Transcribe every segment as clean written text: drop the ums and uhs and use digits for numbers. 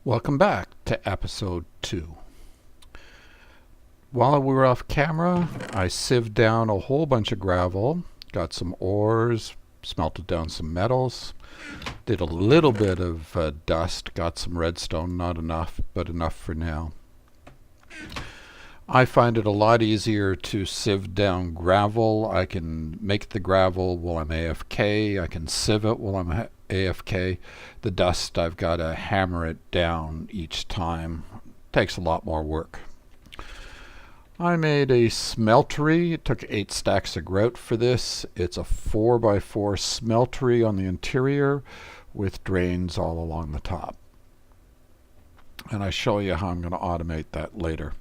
Welcome back to episode 2. While we were off camera, I sieved down a whole bunch of gravel, got some ores, smelted down some metals, did a little bit of dust, got some redstone, not enough, but enough for now. I find it a lot easier to sieve down gravel. I can make the gravel while I'm AFK. I can sieve it while I'm AFK. The dust, I've got to hammer it down each time. Takes a lot more work. I made a smeltery. It took 8 stacks of grout for this. It's a 4x4 smeltery on the interior with drains all along the top. And I show you how I'm going to automate that later.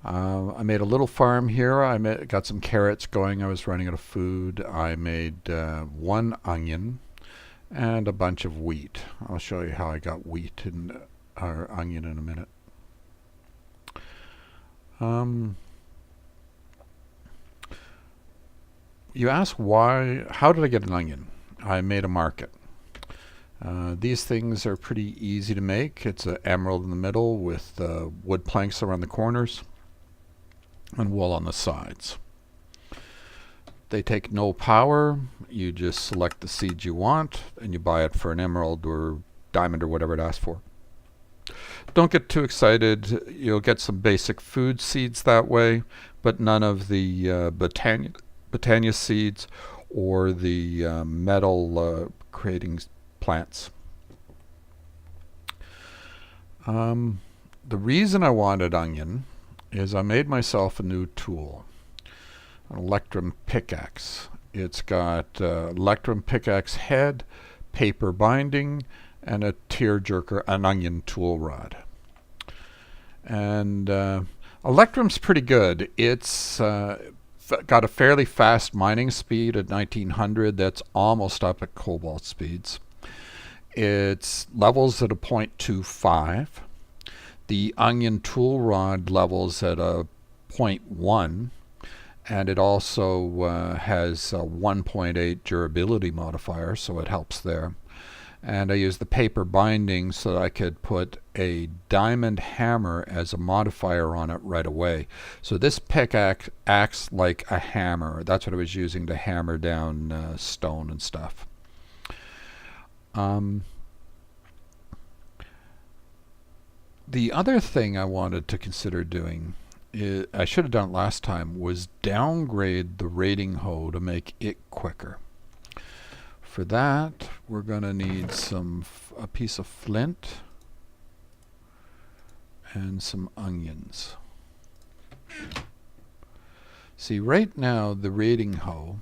I made a little farm here. Got some carrots going. I was running out of food. I made 1 onion and a bunch of wheat. I'll show you how I got wheat and onion in a minute. You ask how did I get an onion? I made a market. These things are pretty easy to make. It's an emerald in the middle with wood planks around the corners and wool on the sides. They take no power. You just select the seeds you want and you buy it for an emerald or diamond or whatever it asks for. Don't get too excited. You'll get some basic food seeds that way, but none of the Botania seeds or the metal creating plants. The reason I wanted onion is I made myself a new tool, an Electrum Pickaxe. It's got Electrum Pickaxe head, paper binding, and a tear-jerker, an onion tool rod. And Electrum's pretty good. It's got a fairly fast mining speed at 1900. That's almost up at cobalt speeds. It's levels at a 0.25. The onion tool rod levels at a 0.1, and it also has a 1.8 durability modifier, so it helps there. And I used the paper binding so that I could put a diamond hammer as a modifier on it right away. So this pickaxe acts like a hammer. That's what I was using to hammer down stone and stuff. The other thing I wanted to consider doing, I should have done it last time, was downgrade the raiding hoe to make it quicker. For that, we're going to need a piece of flint and some onions. See, right now the raiding hoe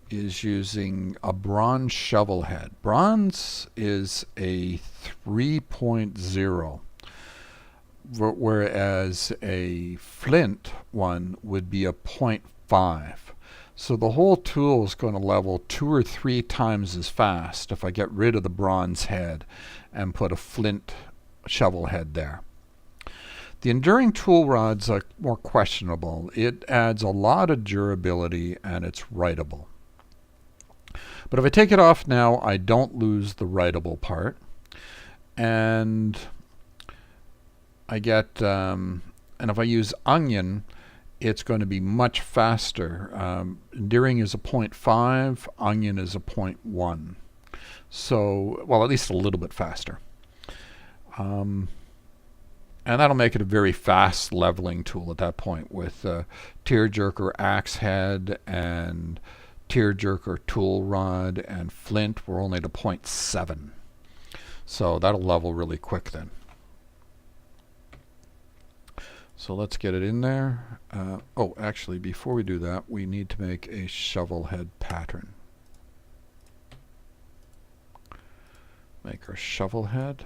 is using a bronze shovel head. Bronze is a 3.0, whereas a flint one would be a 0.5. So the whole tool is going to level 2 or 3 times as fast if I get rid of the bronze head and put a flint shovel head there. The enduring tool rods are more questionable. It adds a lot of durability and it's writable. But if I take it off now, I don't lose the writable part. And I get, and if I use onion, it's going to be much faster. Enduring is a 0.5, onion is a 0.1. So, well, at least a little bit faster. And that'll make it a very fast leveling tool at that point with tear-jerker axe head and tear-jerker tool rod and flint. We're only at a 0.7. So that'll level really quick then. So let's get it in there. Oh, actually, before we do that, we need to make a shovel head pattern. Make our shovel head.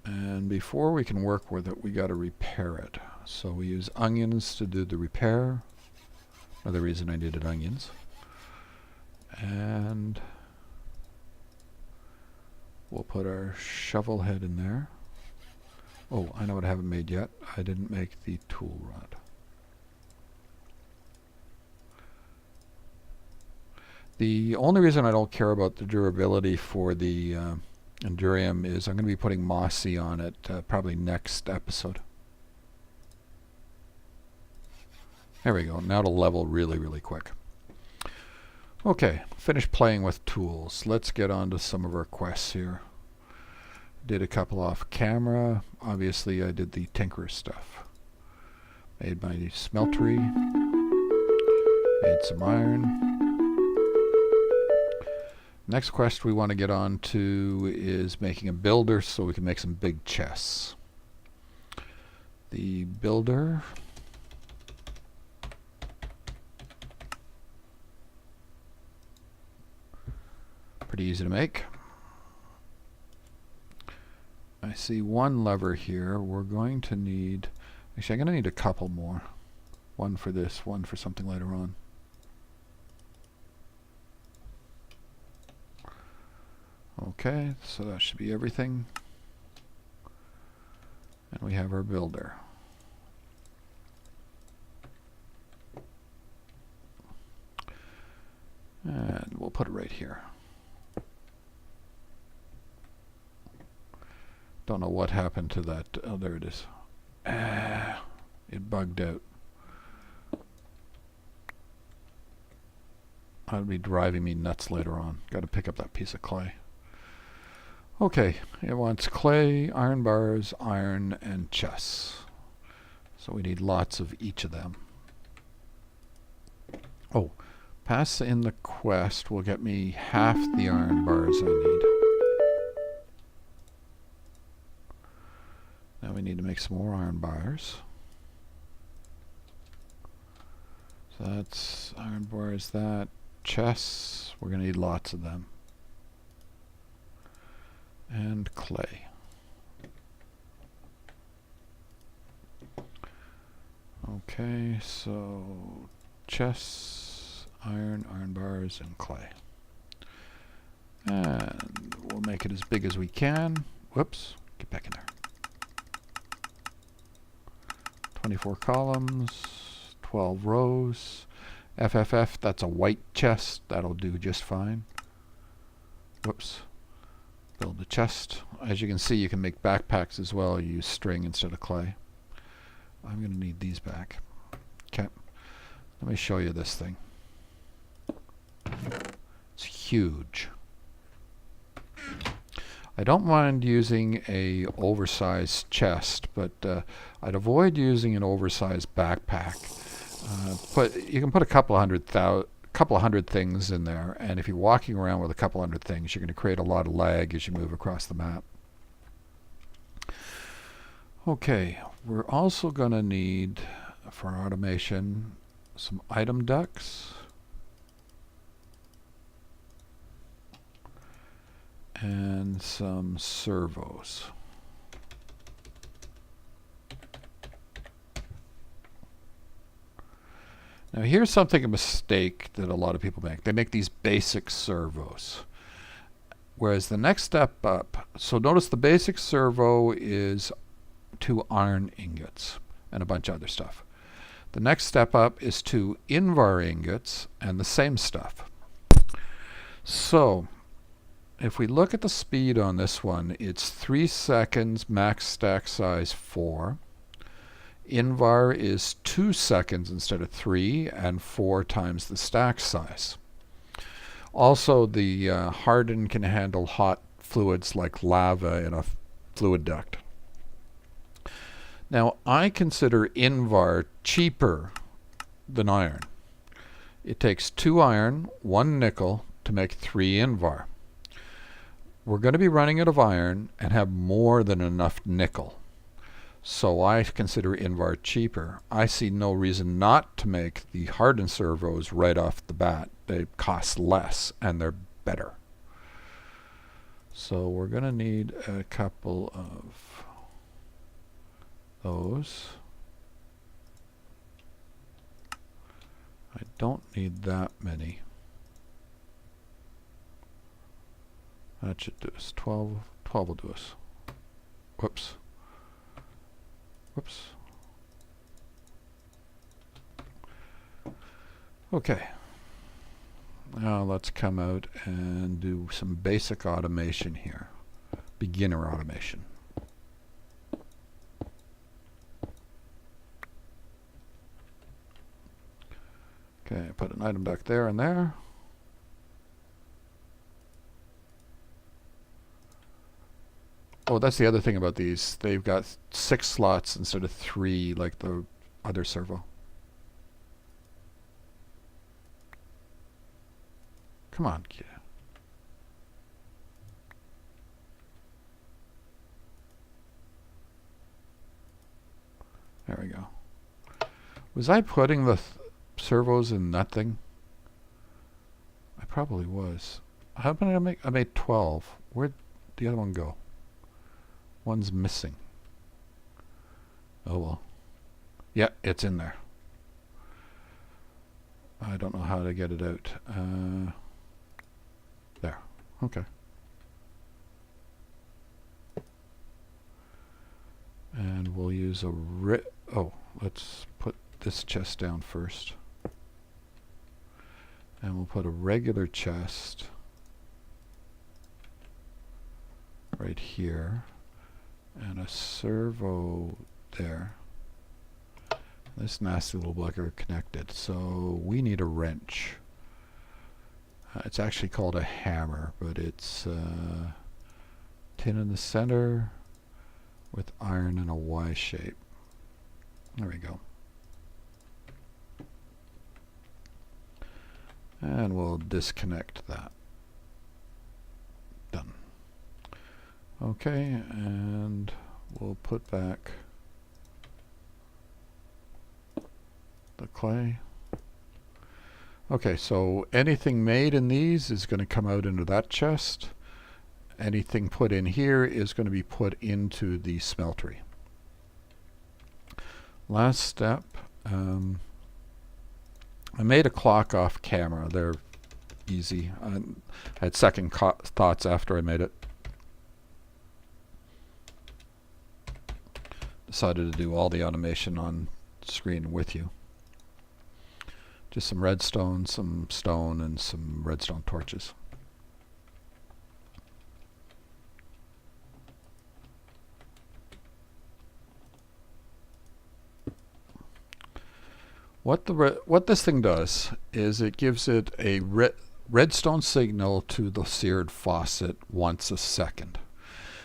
And before we can work with it, we got to repair it. So we use onions to do the repair. Another reason I needed onions. And we'll put our shovel head in there. Oh, I know what I haven't made yet. I didn't make the tool rod. The only reason I don't care about the durability for the Endurium is I'm going to be putting Mossy on it probably next episode. There we go. Now it'll level really, really quick. Okay, finished playing with tools. Let's get on to some of our quests here. Did a couple off camera. Obviously I did the Tinkerer stuff. Made my Smeltery. Made some iron. Next quest we want to get on to is making a builder so we can make some big chests. The builder. Pretty easy to make. I see one lever here. We're going to need, actually I'm going to need a couple more. One for this, one for something later on. Okay, so that should be everything. And we have our builder. And we'll put it right here. Don't know what happened to that. Oh, there it is. It bugged out. That'll be driving me nuts later on. Got to pick up that piece of clay. Okay, it wants clay, iron bars, iron, and chests. So we need lots of each of them. Oh, pass in the quest will get me half the iron bars I need. Now we need to make some more iron bars. So that's iron bars, that. Chests, we're going to need lots of them. And clay. Okay, so chests, iron, iron bars, and clay. And we'll make it as big as we can. Whoops, get back in there. 24 columns, 12 rows. FFF, that's a white chest. That'll do just fine. Whoops. Build a chest. As you can see, you can make backpacks as well. You use string instead of clay. I'm going to need these back. Okay. Let me show you this thing. It's huge. I don't mind using a oversized chest, but I'd avoid using an oversized backpack. You can put a couple of hundred things in there, and if you're walking around with a couple hundred things, you're going to create a lot of lag as you move across the map. Okay, we're also going to need, for our automation, some item ducts and some servos. Now here's a mistake that a lot of people make. They make these basic servos. Whereas the next step up, so notice the basic servo is 2 iron ingots and a bunch of other stuff. The next step up is 2 Invar ingots and the same stuff. So if we look at the speed on this one, it's 3 seconds, max stack size 4. Invar is 2 seconds instead of 3, and 4 times the stack size. Also, the harden can handle hot fluids like lava in a fluid duct. Now, I consider Invar cheaper than iron. It takes 2 iron, 1 nickel to make 3 Invar. We're going to be running out of iron and have more than enough nickel. So I consider Invar cheaper. I see no reason not to make the hardened servos right off the bat. They cost less and they're better. So we're going to need a couple of those. I don't need that many. That should do us. 12 will do us. Whoops. Whoops. Okay. Now let's come out and do some basic automation here. Beginner automation. Okay, put an item duct there and there. Oh, that's the other thing about these. They've got 6 slots instead of 3 like the other servo. Come on, kid. There we go. Was I putting the servos in that thing? I probably was. How many did I make? I made 12. Where'd the other one go? One's missing. Oh well. Yeah, it's in there. I don't know how to get it out. There. Okay. And we'll use a let's put this chest down first. And we'll put a regular chest right here. And a servo there. This nasty little block are connected, so we need a wrench. It's actually called a hammer, but it's tin in the center with iron in a Y shape. There we go. And we'll disconnect that. Done. Okay, and we'll put back the clay. Okay, so anything made in these is going to come out into that chest. Anything put in here is going to be put into the smeltery. Last step, I made a clock off camera. They're easy. I had second thoughts after I made it. Decided to do all the automation on screen with you. Just some redstone, some stone, and some redstone torches. What this thing does is it gives it a redstone signal to the seared faucet once a second.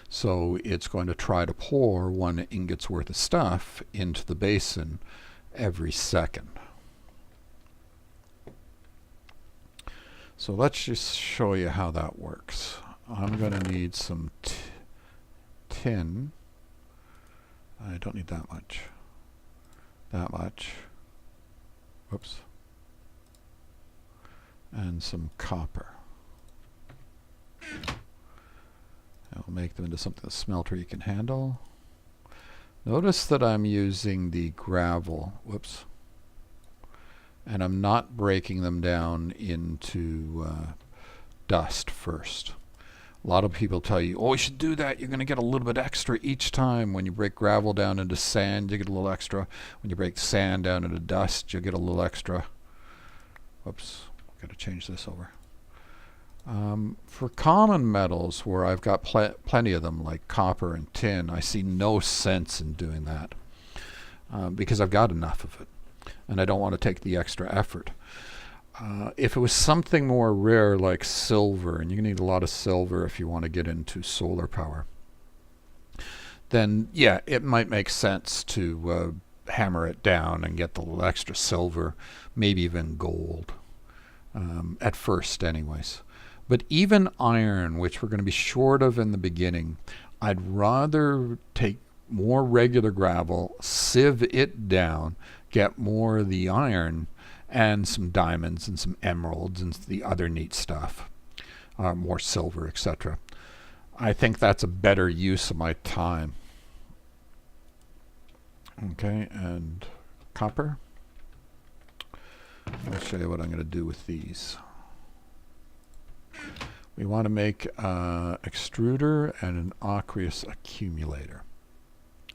So it's going to try to pour 1 ingot's worth of stuff into the basin every second. So let's just show you how that works. I'm going to need some tin. I don't need that much. That much. Whoops. And some copper. I'll make them into something the smeltery can handle. Notice that I'm using the gravel. Whoops. And I'm not breaking them down into dust first. A lot of people tell you, oh, you should do that. You're going to get a little bit extra each time. When you break gravel down into sand, you get a little extra. When you break sand down into dust, you get a little extra. Whoops. Got to change this over. For common metals, where I've got plenty of them, like copper and tin, I see no sense in doing that because I've got enough of it. And I don't want to take the extra effort. If it was something more rare like silver, and you need a lot of silver if you want to get into solar power, then yeah, it might make sense to hammer it down and get the little extra silver, maybe even gold, at first anyways. But even iron, which we're going to be short of in the beginning, I'd rather take more regular gravel, sieve it down, get more of the iron and some diamonds and some emeralds and the other neat stuff, more silver, etc. I think that's a better use of my time. Okay, and copper. I'll show you what I'm going to do with these. We want to make an extruder and an aqueous accumulator.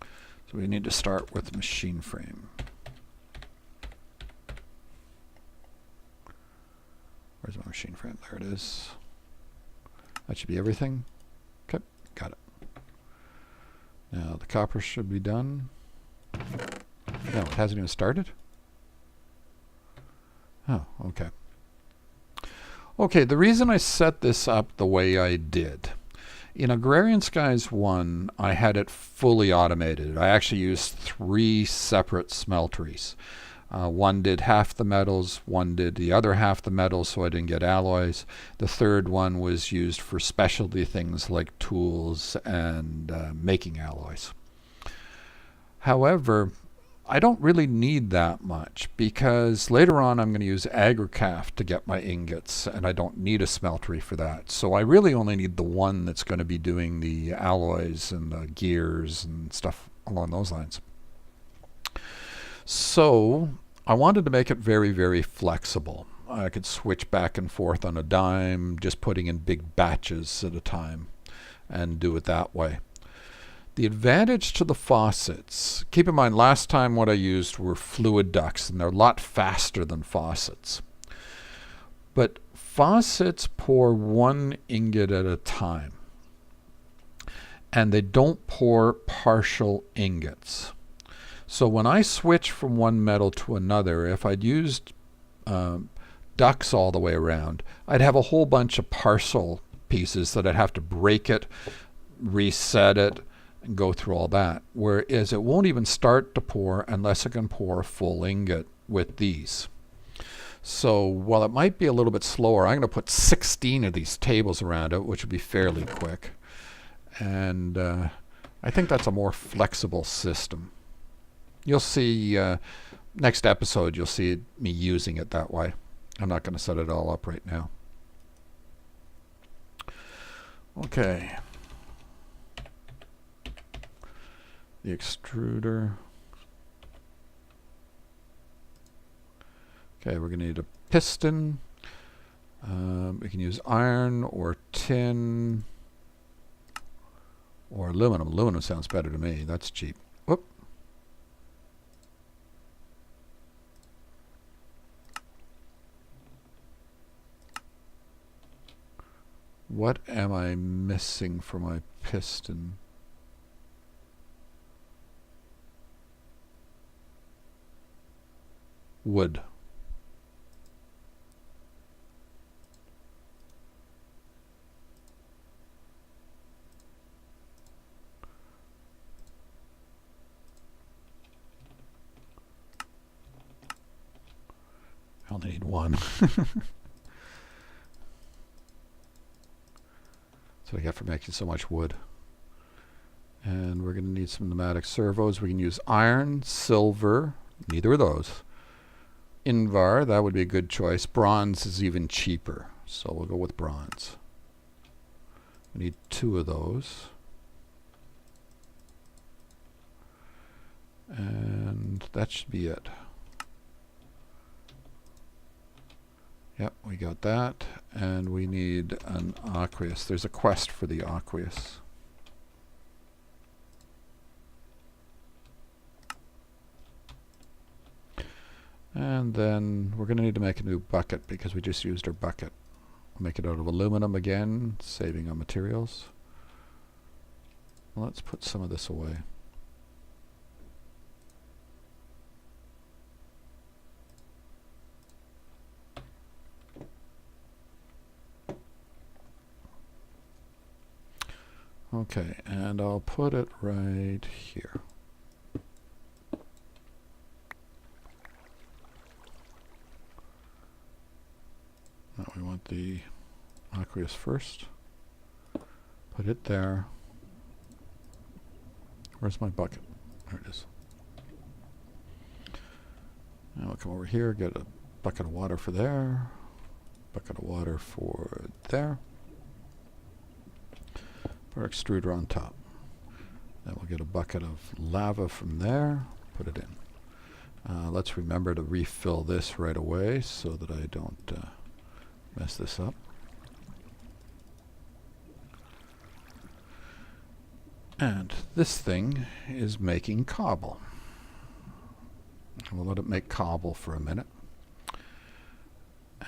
So we need to start with the machine frame. Where's my machine frame? There it is. That should be everything. Okay, got it. Now the copper should be done. No, it hasn't even started? Oh, okay. Okay, the reason I set this up the way I did, in Agrarian Skies 1, I had it fully automated. I actually used 3 separate smelteries. One did half the metals, one did the other half the metals, so I didn't get alloys. The third one was used for specialty things like tools and making alloys. However, I don't really need that much because later on I'm going to use Agricraft to get my ingots, and I don't need a smeltery for that. So I really only need the one that's going to be doing the alloys and the gears and stuff along those lines. So I wanted to make it very, very flexible. I could switch back and forth on a dime, just putting in big batches at a time and do it that way. The advantage to the faucets, keep in mind last time what I used were fluid ducts, and they're a lot faster than faucets. But faucets pour 1 ingot at a time, and they don't pour partial ingots. So when I switch from one metal to another, if I'd used ducts all the way around, I'd have a whole bunch of partial pieces that I'd have to break it, reset it, and go through all that. Whereas it won't even start to pour unless it can pour a full ingot with these. So while it might be a little bit slower, I'm going to put 16 of these tables around it, which would be fairly quick. And I think that's a more flexible system. You'll see, next episode, you'll see me using it that way. I'm not going to set it all up right now. Okay. The extruder. Okay, we're going to need a piston. We can use iron or tin or aluminum. Aluminum sounds better to me. That's cheap. Whoop. What am I missing for my piston? Wood. I only need 1. That's what I get for making so much wood. And we're going to need some pneumatic servos. We can use iron, silver, neither of those. Invar, that would be a good choice. Bronze is even cheaper, so we'll go with bronze. We need 2 of those. And that should be it. Yep, we got that. And we need an Aqueous. There's a quest for the Aqueous. And then we're going to need to make a new bucket because we just used our bucket. We'll make it out of aluminum again, saving on materials. Let's put some of this away. Okay, and I'll put it right here. Now we want the Aqueous first. Put it there. Where's my bucket? There it is. Now we'll come over here, get a bucket of water for there. Bucket of water for there. Put our extruder on top. Then we'll get a bucket of lava from there. Put it in. Let's remember to refill this right away so that I don't mess this up. And this thing is making cobble. We'll let it make cobble for a minute.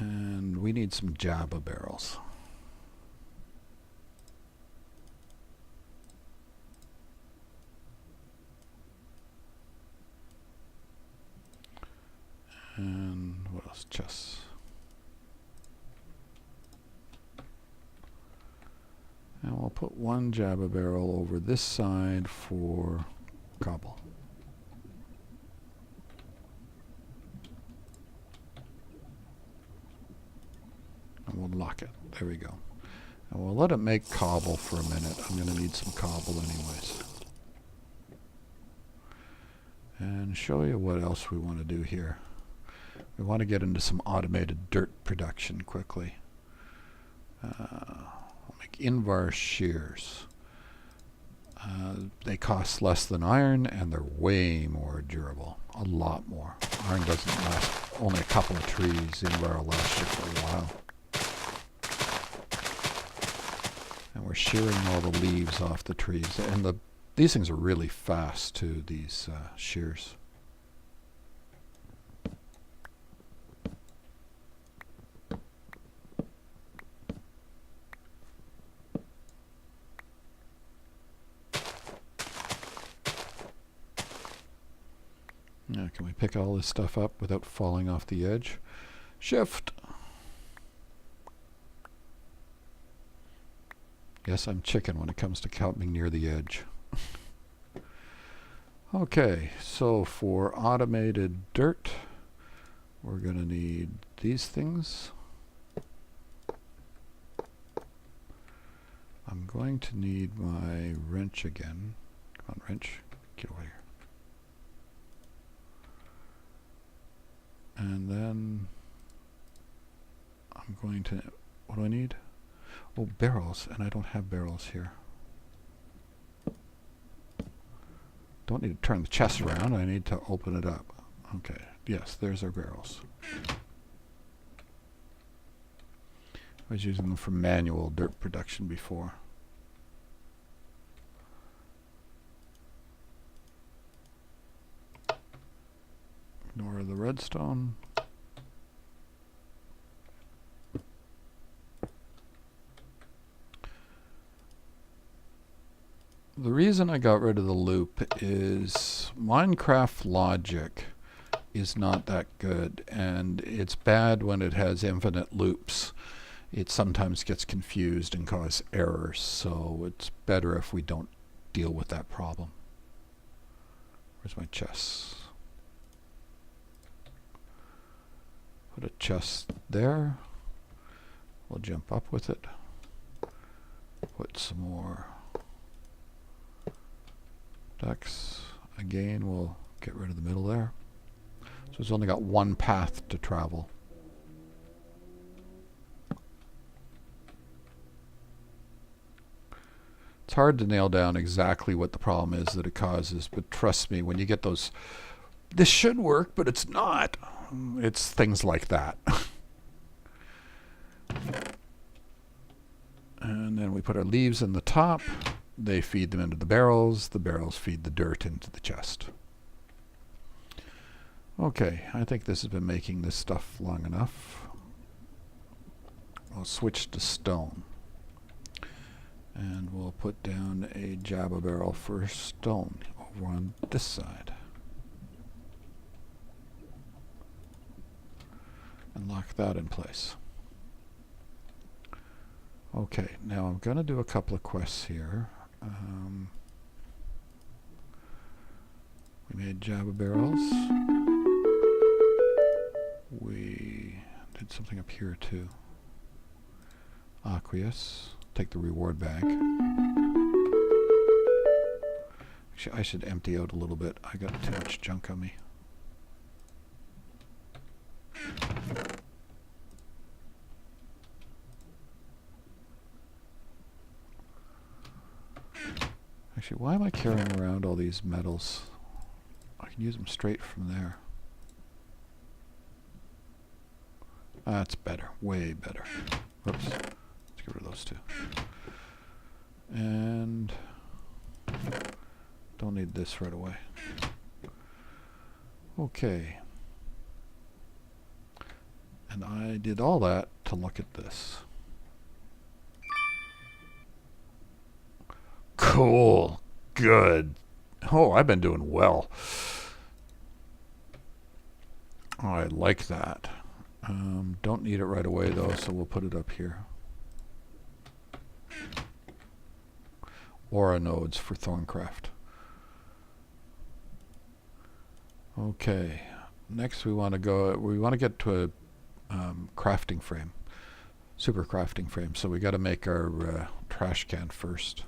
And we need some Jabba Barrels. And what else? Chests. And we'll put one Jabba Barrel over this side for cobble. And we'll lock it. There we go. And we'll let it make cobble for a minute. I'm going to need some cobble anyways. And show you what else we want to do here. We want to get into some automated dirt production quickly. I'll make Invar Shears. They cost less than iron and they're way more durable. A lot more. Iron doesn't last only a couple of trees. Invar will last you for a while. And we're shearing all the leaves off the trees. And these things are really fast too, these shears. Now, can we pick all this stuff up without falling off the edge? Shift! Yes, I'm chicken when it comes to coming near the edge. Okay, so for automated dirt, we're going to need these things. I'm going to need my wrench again. Come on, wrench. Get over here. And then I'm going to, what do I need? Oh, barrels, and I don't have barrels here. Don't need to turn the chest around, I need to open it up. Okay, yes, there's our barrels. I was using them for manual dirt production before. Ignore the redstone. The reason I got rid of the loop is Minecraft logic is not that good, and it's bad when it has infinite loops. It sometimes gets confused and cause errors, so it's better if we don't deal with that problem. Where's my chest? Put a chest there. We'll jump up with it. Put some more ducks. Again, we'll get rid of the middle there. So it's only got one path to travel. It's hard to nail down exactly what the problem is that it causes, but trust me, when you get those, this should work, but it's not. It's things like that. And then we put our leaves in the top. They feed them into the barrels feed the dirt into the chest. Okay, I think this has been making this stuff long enough. I'll switch to stone. And we'll put down a Jabba barrel for stone over on this side. And lock that in place. Okay, now I'm going to do a couple of quests here. We made Jabba barrels. We did something up here too. Aqueous. Take the reward bag. Actually, I should empty out a little bit. I got too much junk on me. Actually, why am I carrying around all these metals? I can use them straight from there. That's better. Way better. Whoops. Let's get rid of those two. And don't need this right away. Okay. And I did all that to look at this. Cool. Good. Oh, I've been doing well. Oh, I like that. Don't need it right away though, so we'll put it up here. Aura nodes for Thorncraft. Okay. Next we want to get to a crafting frame. Super crafting frame. So we got to make our trash can first.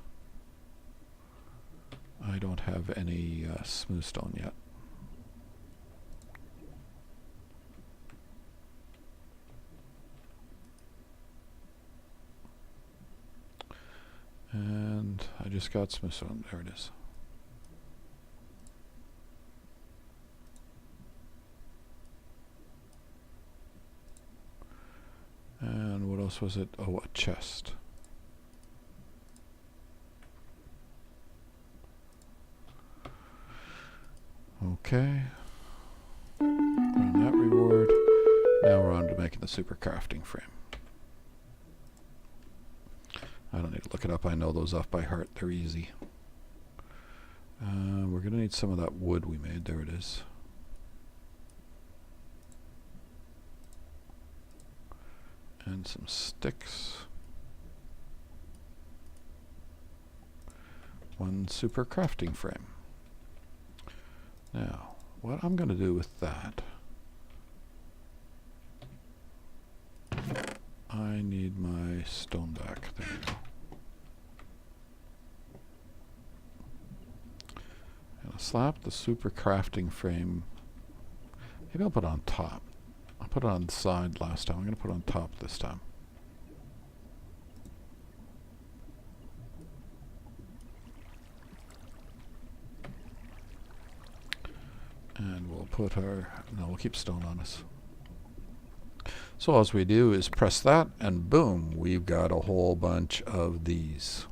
I don't have any smooth stone yet. And I just got smooth stone. There it is. And what else was it? Oh, a chest. Okay. And that reward. Now we're on to making the super crafting frame. I don't need to look it up. I know those off by heart. They're easy. We're going to need some of that wood we made. There it is. And some sticks. One super crafting frame. Now, what I'm going to do with that, I need my stone back. There we go. I'll slap the super crafting frame. Maybe I'll put it on top. I put it on the side last time. I'm going to put it on top this time. And we'll put our... No, we'll keep stone on us. So all we do is press that, and boom, we've got a whole bunch of these.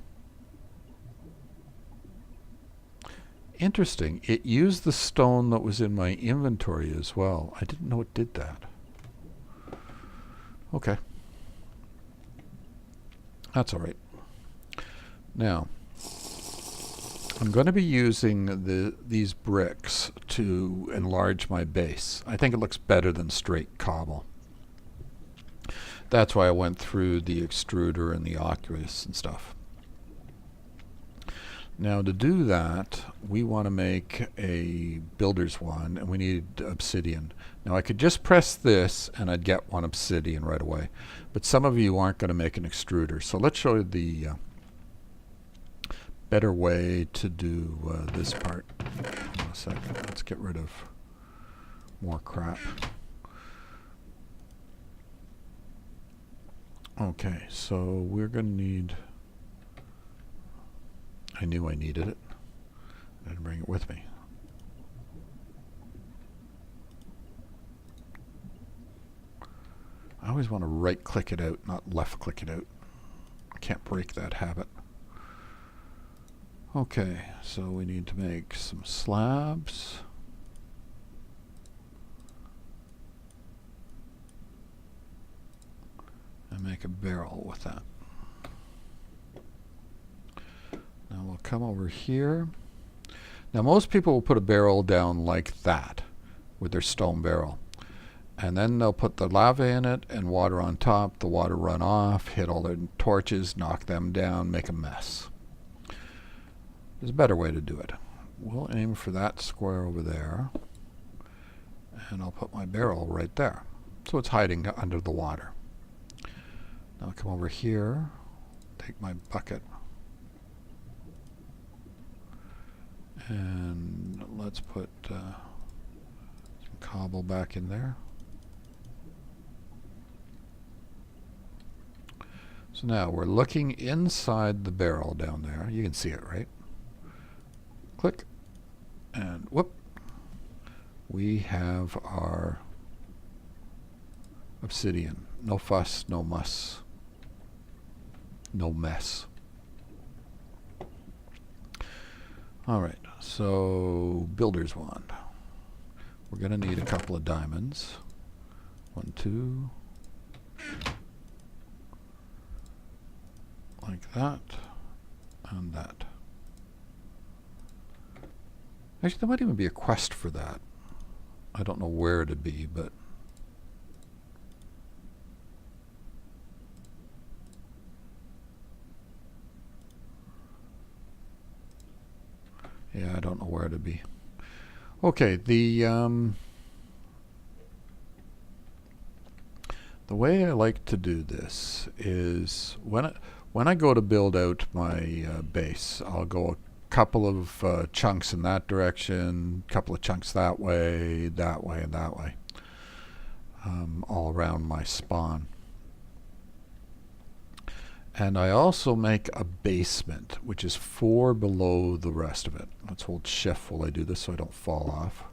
Interesting. It used the stone that was in my inventory as well. I didn't know it did that. Okay. That's all right. Now, I'm going to be using these bricks to enlarge my base. I think it looks better than straight cobble. That's why I went through the extruder and the Aqueous and stuff. Now to do that, we want to make a builder's one, and we need obsidian. Now I could just press this and I'd get one obsidian right away, but some of you aren't going to make an extruder. So let's show you the better way to do this part. Hold on a second. Let's get rid of more crap. Okay, so we're going to need... I knew I needed it. I didn't bring it with me. I always want to right-click it out, not left-click it out. I can't break that habit. Okay, so we need to make some slabs. And make a barrel with that. Now we'll come over here. Now most people will put a barrel down like that with their stone barrel. And then they'll put the lava in it and water on top, the water run off, hit all their torches, knock them down, make a mess. There's a better way to do it. We'll aim for that square over there. And I'll put my barrel right there. So it's hiding under the water. Now I'll come over here, take my bucket. And let's put some cobble back in there. So now we're looking inside the barrel down there. You can see it, right? Click. And whoop. We have our obsidian. No fuss, no muss. No mess. Alright, so builder's wand. We're going to need a couple of diamonds. 1, 2, like that, and that. Actually, there might even be a quest for that. I don't know where to be, but yeah, I don't know where to be. Okay, the way I like to do this is when I go to build out my base, I'll go a couple of chunks in that direction, couple of chunks that way, and that way, all around my spawn. And I also make a basement, which is 4 below the rest of it. Let's hold shift while I do this so I don't fall off.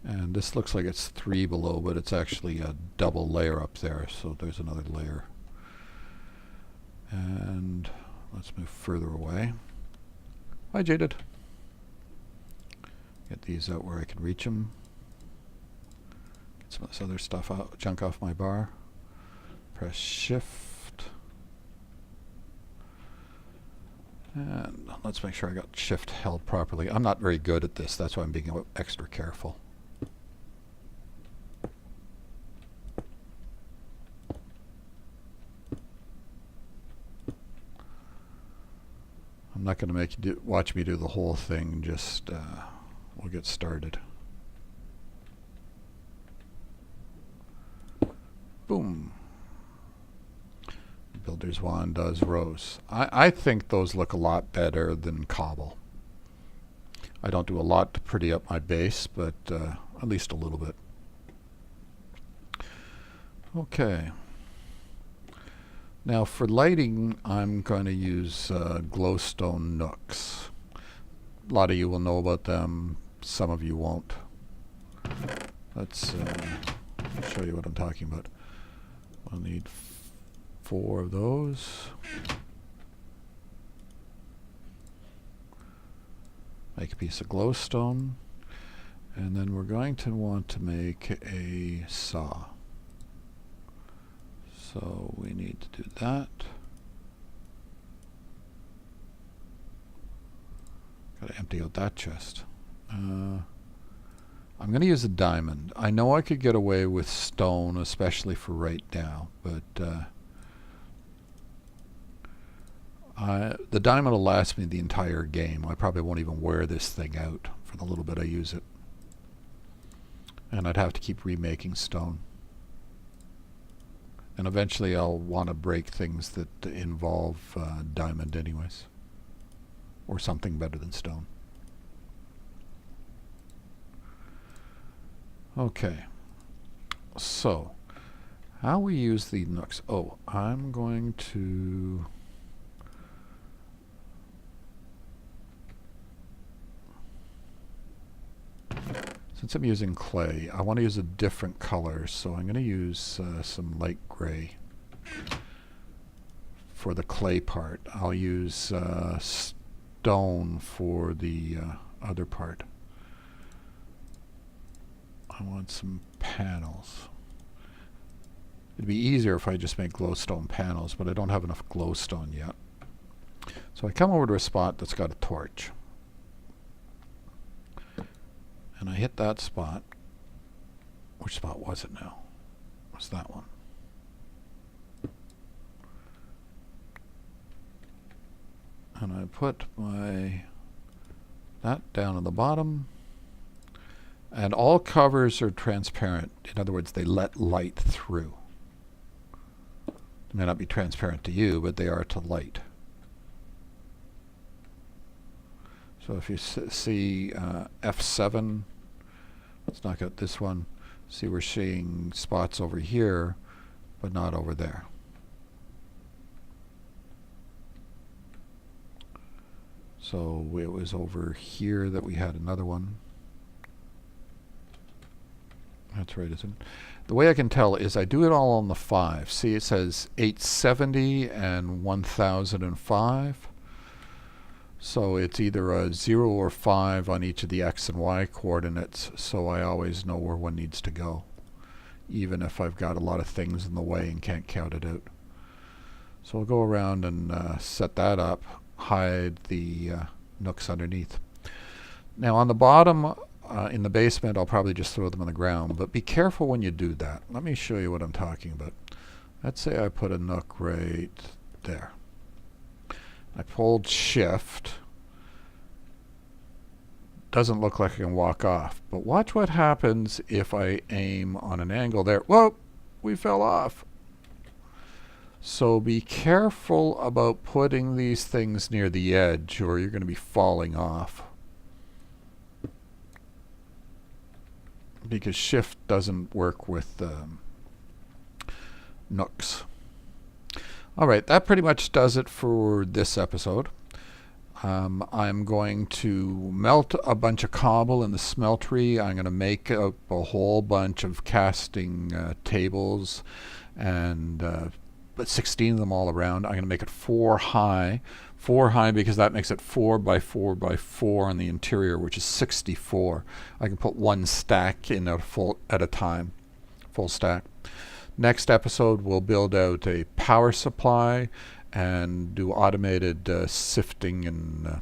And this looks like it's 3 below, but it's actually a double layer up there, so there's another layer. And let's move further away. Hi, Jaded. Get these out where I can reach them. Get some of this other stuff out, junk off my bar. Press shift. And let's make sure I got shift held properly. I'm not very good at this, that's why I'm being extra careful. I'm not going to make you watch me do the whole thing, just we'll get started. Boom. Builder's Wand does rows. I think those look a lot better than cobble. I don't do a lot to pretty up my base, but at least a little bit. Okay. Now for lighting, I'm going to use Glowstone Nooks. A lot of you will know about them, some of you won't. Let's show you what I'm talking about. I'll need 4 of those. Make a piece of glowstone. And then we're going to want to make a saw. So we need to do that. Gotta empty out that chest. I'm going to use a diamond. I know I could get away with stone, especially for right now, but the diamond will last me the entire game. I probably won't even wear this thing out for the little bit I use it. And I'd have to keep remaking stone. And eventually I'll want to break things that involve diamond anyways. Or something better than stone. Okay. So, how we use the nooks. Oh, I'm going to... Since I'm using clay, I want to use a different color, so I'm going to use some light gray for the clay part. I'll use stone for the other part. I want some panels. It'd be easier if I just make glowstone panels, but I don't have enough glowstone yet. So I come over to a spot that's got a torch. And I hit that spot. Which spot was it now? What's that one? And I put that down on the bottom. And all covers are transparent. In other words, they let light through. They may not be transparent to you, but they are to light. So if you see F7, let's knock out this one. See, we're seeing spots over here, but not over there. So it was over here that we had another one. That's right, isn't it? The way I can tell is I do it all on the 5. See, it says 870 and 1005. So it's either a 0 or 5 on each of the X and Y coordinates, so I always know where one needs to go, even if I've got a lot of things in the way and can't count it out. So I'll go around and set that up, hide the nooks underneath. Now on the bottom, in the basement, I'll probably just throw them on the ground, but be careful when you do that. Let me show you what I'm talking about. Let's say I put a nook right there. I pulled shift. Doesn't look like I can walk off, but watch what happens if I aim on an angle there. Whoa, we fell off. So be careful about putting these things near the edge or you're going to be falling off. Because shift doesn't work with nooks. Alright, that pretty much does it for this episode. I'm going to melt a bunch of cobble in the smeltery. I'm going to make up a whole bunch of casting tables and but 16 of them all around. I'm going to make it 4 high. 4 high because that makes it 4 by 4 by 4 on the interior, which is 64. I can put one stack in at a time, full stack. Next episode, we'll build out a power supply and do automated sifting and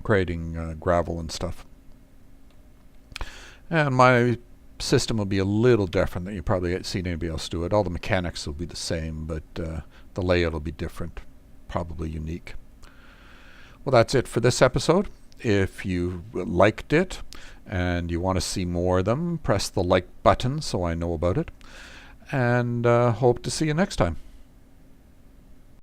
creating gravel and stuff. And my system will be a little different than you probably seen anybody else do it. All the mechanics will be the same, but the layout will be different, probably unique. Well, that's it for this episode. If you liked it and you want to see more of them, press the like button so I know about it. And hope to see you next time.